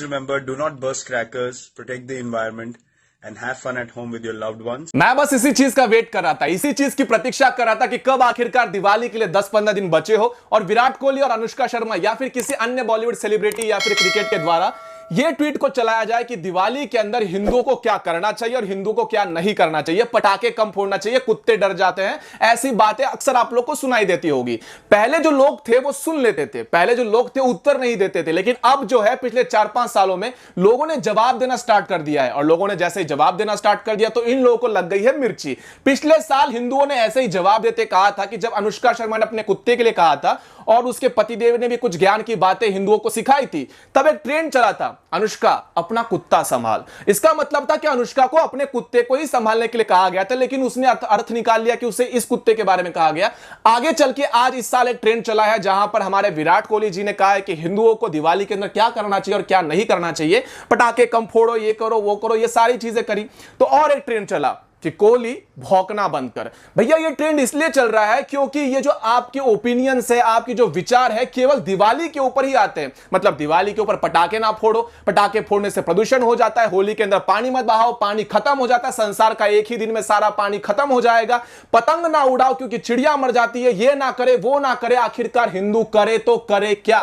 remember, do not burst crackers, protect the environment, and have fun at home with your loved ones. मैं बस इसी चीज का wait कर रहा था, इसी चीज की प्रतीक्षा कर रहा था कि कब आखिरकार दिवाली के लिए 10-15 दिन बचे हो और विराट कोहली और अनुष्का शर्मा या फिर किसी अन्य बॉलीवुड सेलिब्रिटी या फिर क्रिकेट के द्वारा यह ट्वीट को चलाया जाए कि दिवाली के अंदर हिंदुओं को क्या करना चाहिए और हिंदुओं को क्या नहीं करना चाहिए, पटाखे कम फोड़ना चाहिए, कुत्ते डर जाते हैं। ऐसी बातें अक्सर आप लोग को सुनाई देती होगी। पहले जो लोग थे वो सुन लेते थे, पहले जो लोग थे उत्तर नहीं देते थे, लेकिन अब जो है पिछले 4-5 सालों में लोगों ने जवाब देना स्टार्ट कर दिया है और लोगों ने जैसे ही जवाब देना स्टार्ट कर दिया तो इन लोगों को लग गई है मिर्ची। पिछले साल हिंदुओं ने ऐसे ही जवाब देते कहा था कि जब अनुष्का शर्मा ने अपने कुत्ते के लिए कहा था और उसके पतिदेव ने भी कुछ ज्ञान की बातें हिंदुओं को सिखाई थी, तब एक ट्रेंड चला था, अनुष्का अपना कुत्ता संभाल। इसका मतलब था कि अनुष्का को अपने कुत्ते को ही संभालने के लिए कहा गया था, लेकिन उसने अर्थ निकाल लिया कि उसे इस कुत्ते के बारे में कहा गया। आगे चल के आज इस साल एक ट्रेंड चला है जहां पर हमारे विराट कोहली जी ने कहा है कि हिंदुओं को दिवाली के अंदर क्या करना चाहिए और क्या नहीं करना चाहिए, पटाखे कम फोड़ो, ये करो वो करो, ये सारी चीजें करी। तो और एक ट्रेंड चला कि कोहली भौंकना बंद कर। भैया ये ट्रेंड इसलिए चल रहा है क्योंकि ये जो आपके ओपिनियंस है, आपकी जो विचार है, केवल दिवाली के ऊपर ही आते हैं। मतलब दिवाली के ऊपर पटाखे ना फोड़ो, पटाखे फोड़ने से प्रदूषण हो जाता है, होली के अंदर पानी मत बहाओ, पानी खत्म हो जाता है, संसार का एक ही दिन में सारा पानी खत्म हो जाएगा, पतंग ना उड़ाओ क्योंकि चिड़िया मर जाती है, ये ना करे वो ना करे। आखिरकार हिंदू करे तो करे क्या?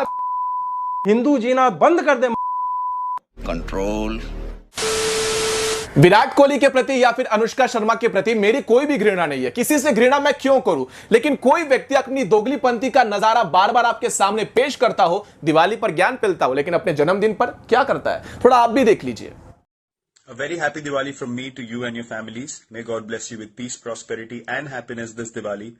हिंदू जीना बंद कर दे। कंट्रोल। विराट कोहली के प्रति या फिर अनुष्का शर्मा के प्रति मेरी कोई भी घृणा नहीं है, किसी से घृणा मैं क्यों करूं, लेकिन कोई व्यक्ति अपनी दोगलीपंथी का नजारा बार बार आपके सामने पेश करता हो, दिवाली पर ज्ञान फैलता हो, लेकिन अपने जन्मदिन पर क्या करता है, थोड़ा आप भी देख लीजिए। A very happy Diwali from me to you and your families. May God bless you with peace, prosperity and happiness this Diwali.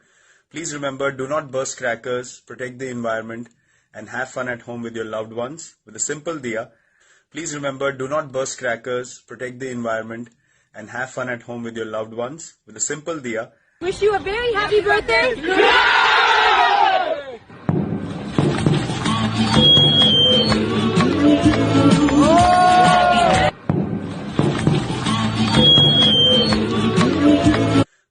Please remember, do not burst crackers, protect the environment and have fun at home with your loved ones with a simple diya. Please remember, do not burst crackers, protect the environment, and have fun at home with your loved ones with a simple diya. Wish you a very happy birthday.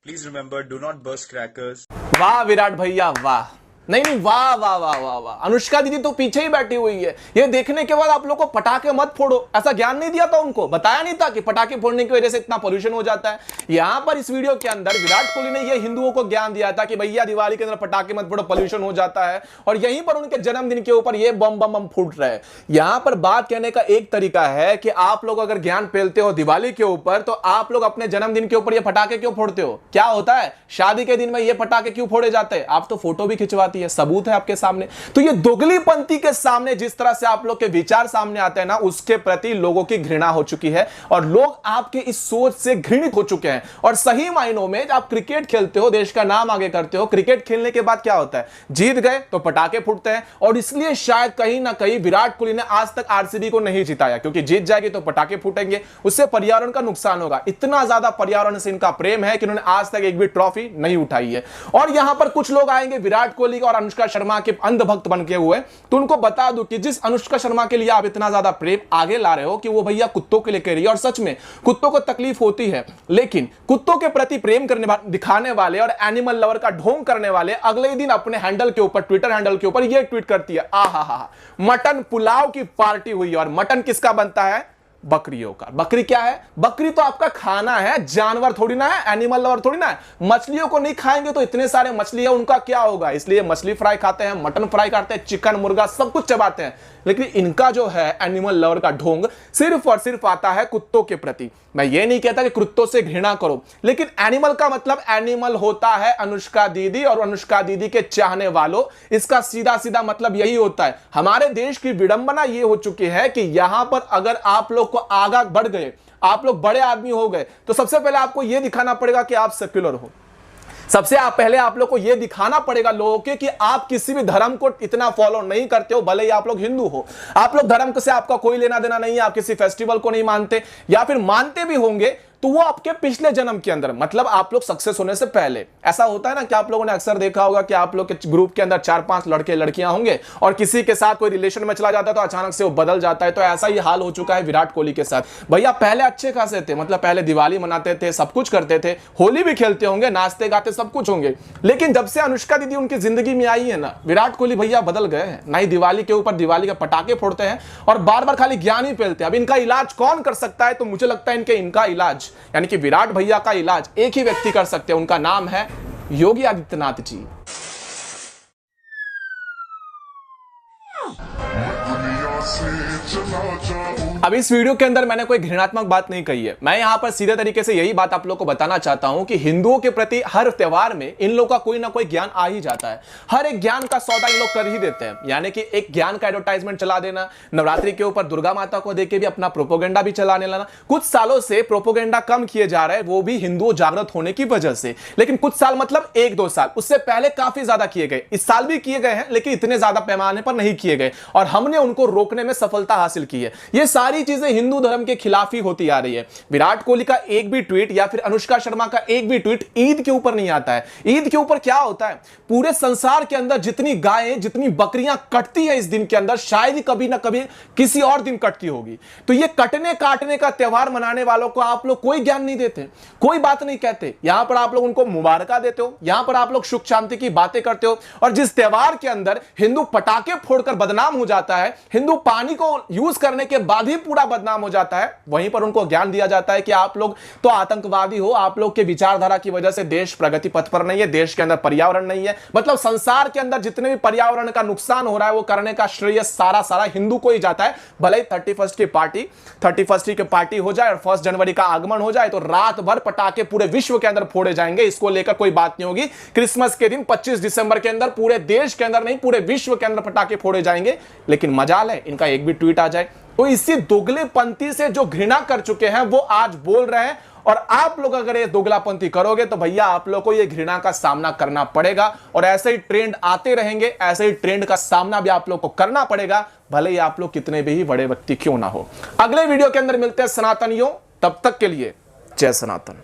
Please remember, do not burst crackers. वाह विराट भैया वाह, नहीं वाह वाह वाह वाह वाह। अनुष्का दीदी तो पीछे ही बैठी हुई है। ये देखने के बाद आप लोग को पटाखे मत फोड़ो ऐसा ज्ञान नहीं दिया था उनको, बताया नहीं था कि पटाखे फोड़ने की वजह से इतना पोल्यूशन हो जाता है। यहां पर इस वीडियो के अंदर विराट कोहली ने ये हिंदुओं को ज्ञान दिया था कि भैया दिवाली के अंदर पटाखे मत फोड़ो, पोल्यूशन हो जाता है, और यहीं पर उनके जन्मदिन के ऊपर ये बम बम बम फूट रहे हैं। यहां पर बात कहने का एक तरीका है कि आप लोग अगर ज्ञान फैलते हो दिवाली के ऊपर तो आप लोग अपने जन्मदिन के ऊपर ये पटाखे क्यों फोड़ते हो? क्या होता है शादी के दिन में ये पटाखे क्यों फोड़े जाते हैं? आप तो फोटो भी खिंचवाती है, सबूत है आपके सामने। तो ये दोगलीपंथी के सामने जिस तरह से आप लोग के विचार सामने आते हैं ना, उसके प्रति लोगों की घृणा हो चुकी है और लोग आपके इस सोच से घृणित हो चुके हैं। और सही मायनों में आप क्रिकेट खेलते हो, देश का नाम आगे करते हो, क्रिकेट खेलने के बाद क्या होता है, जीत गए तो पटाखे फूटते हैं। और इसलिए शायद कहीं ना कहीं विराट कोहली ने आज तक आरसीबी को नहीं जिताया, क्योंकि जीत जाएगी तो पटाखे फूटेंगे, उससे पर्यावरण का नुकसान होगा। इतना ज्यादा पर्यावरण से इनका प्रेम है कि उन्होंने आज तक एक भी ट्रॉफी नहीं उठाई है। और यहां पर कुछ लोग आएंगे विराट कोहली और अनुष्का शर्मा के अंधभक्त बन के हुए, तो उनको बता दूं कि जिस अनुष्का शर्मा के लिए आप इतना ज्यादा प्रेम आगे ला रहे हो कि वो भैया कुत्तों के लिए कह रही है, और सच में कुत्तों को तकलीफ होती है, लेकिन कुत्तों के प्रति प्रेम करने दिखाने वाले और एनिमल लवर का ढोंग करने वाले अगले ही दिन अपने हैंडल के ऊपर, ट्विटर हैंडल के ऊपर ये ट्वीट करती है, आहा मटन पुलाव की पार्टी हुई। और मटन किसका बनता है? बकरियों का। बकरी क्या है? बकरी तो आपका खाना है, जानवर थोड़ी ना है, एनिमल लवर थोड़ी ना है। मछलियों को नहीं खाएंगे तो इतने सारे मछली है उनका क्या होगा? इसलिए मछली फ्राई खाते हैं, मटन फ्राई खाते हैं, चिकन मुर्गा सब कुछ चबाते हैं। लेकिन इनका जो है एनिमल लवर का ढोंग सिर्फ और सिर्फ आता है कुत्तों के प्रति। मैं ये नहीं कहता कि कुत्तों से घृणा करो, लेकिन एनिमल का मतलब एनिमल होता है अनुष्का दीदी और अनुष्का दीदी के चाहने वालों। इसका सीधा सीधा मतलब यही होता है। हमारे देश की विडंबना ये हो चुकी है कि यहां पर अगर आप लोग को आगे बढ़ गए, आप लोग बड़े आदमी हो गए, तो सबसे पहले आपको यह दिखाना पड़ेगा कि आप सेक्युलर हो। सबसे पहले आप लोग को यह दिखाना पड़ेगा लोगों के कि आप किसी भी धर्म को इतना फॉलो नहीं करते हो, भले ही आप लोग हिंदू हो। आप लोग धर्म से आपका कोई लेना देना नहीं है, आप किसी फेस्टिवल को नहीं मानते, या फिर मानते भी होंगे तो वो आपके पिछले जन्म के अंदर, मतलब आप लोग सक्सेस होने से पहले। ऐसा होता है ना कि आप लोगों ने अक्सर देखा होगा कि आप लोग के ग्रुप के अंदर 4-5 लड़के लड़कियां होंगे और किसी के साथ कोई रिलेशन में चला जाता है तो अचानक से वो बदल जाता है। तो ऐसा ही हाल हो चुका है विराट कोहली के साथ। भैया पहले अच्छे खासे थे, मतलब पहले दिवाली मनाते थे, सब कुछ करते थे, होली भी खेलते होंगे, नाचते गाते सब कुछ होंगे, लेकिन जब से अनुष्का दीदी उनकी जिंदगी में आई है ना, विराट कोहली भैया बदल गए हैं। ना ही दिवाली के ऊपर दिवाली के पटाखे फोड़ते हैं और बार बार खाली ज्ञान ही फैलते हैं। अब इनका इलाज कौन कर सकता है? तो मुझे लगता है इनका इलाज, यानी कि विराट भैया का इलाज एक ही व्यक्ति कर सकते हैं, उनका नाम है योगी आदित्यनाथ जी। अब इस वीडियो के अंदर मैंने कोई घृणात्मक बात नहीं कही है, मैं यहां पर सीधे तरीके से यही बात आप लोगों को बताना चाहता हूं कि हिंदुओं के प्रति हर त्योहार में इन लोगों का कोई ना कोई ज्ञान आ ही जाता है। हर एक ज्ञान का सौदा इन लोग कर ही देते हैं, यानी कि एक ज्ञान का एडवर्टाइजमेंट चला देना, नवरात्रि के ऊपर दुर्गा माता को देके भी अपना प्रोपोगेंडा भी चलाने लाना। कुछ सालों से प्रोपोगेंडा कम किए जा रहे हैं, वो भी हिंदुओं जागृत होने की वजह से, लेकिन कुछ साल मतलब 1-2 साल, उससे पहले काफी ज्यादा किए गए। इस साल भी किए गए हैं, लेकिन इतने ज्यादा पैमाने पर नहीं किए गए और हमने उनको रोकने में सफलता हासिल की है। ये सारी चीजें हिंदू धर्म के खिलाफ ही होती आ रही है। विराट कोहली का एक भी ट्वीट या फिर अनुष्का शर्मा का एक भी ट्वीट ईद के ऊपर नहीं आता है। ईद के ऊपर क्या होता है? पूरे संसार के अंदर जितनी गायें, जितनी बकरियां कटती है इस दिन के अंदर, शायद ही कभी ना कभी किसी और दिन कटती होगी। तो ये कटने काटने का त्योहार मनाने वालों को आप लोग कोई ज्ञान नहीं देते, कोई बात नहीं कहते। यहां पर आप लोग उनको मुबारका देते हो, यहां पर आप लोग सुख शांति की बातें करते हो, और जिस त्योहार के अंदर हिंदू पटाखे फोड़कर बदनाम हो जाता है, हिंदू पानी को यूज करने के बाद ही पूरा बदनाम हो जाता है, वहीं पर उनको ज्ञान दिया जाता है कि आप लोग तो आतंकवादी हो, आप लोग के विचारधारा की वजह से देश प्रगति पथ पर नहीं है, देश के अंदर पर्यावरण नहीं है। मतलब संसार के अंदर जितने भी पर्यावरण का नुकसान हो रहा है वो करने का श्रेय सारा हिंदू को ही जाता है। भले ही 31st की पार्टी हो जाए और 1 जनवरी का आगमन हो जाए तो रात भर पटाखे पूरे विश्व के अंदर फोड़े जाएंगे, इसको लेकर कोई बात नहीं होगी। क्रिसमस के दिन 25 दिसंबर के अंदर पूरे देश के अंदर नहीं, पूरे विश्व के अंदर पटाखे फोड़े जाएंगे, लेकिन मजाल है इनका एक भी ट्वीट आ जाए। तो इसी दोगलेपंथी से जो घृणा कर चुके हैं वो आज बोल रहे हैं, और आप लोग अगर ये दोगलापंथी करोगे तो भैया आप लोग को ये घृणा का सामना करना पड़ेगा, और ऐसे ही ट्रेंड आते रहेंगे, ऐसे ही ट्रेंड का सामना भी आप लोग को करना पड़ेगा, भले ही आप लोग कितने भी बड़े व्यक्ति क्यों ना हो। अगले वीडियो के अंदर मिलते हैं सनातनियों, तब तक के लिए जय सनातन।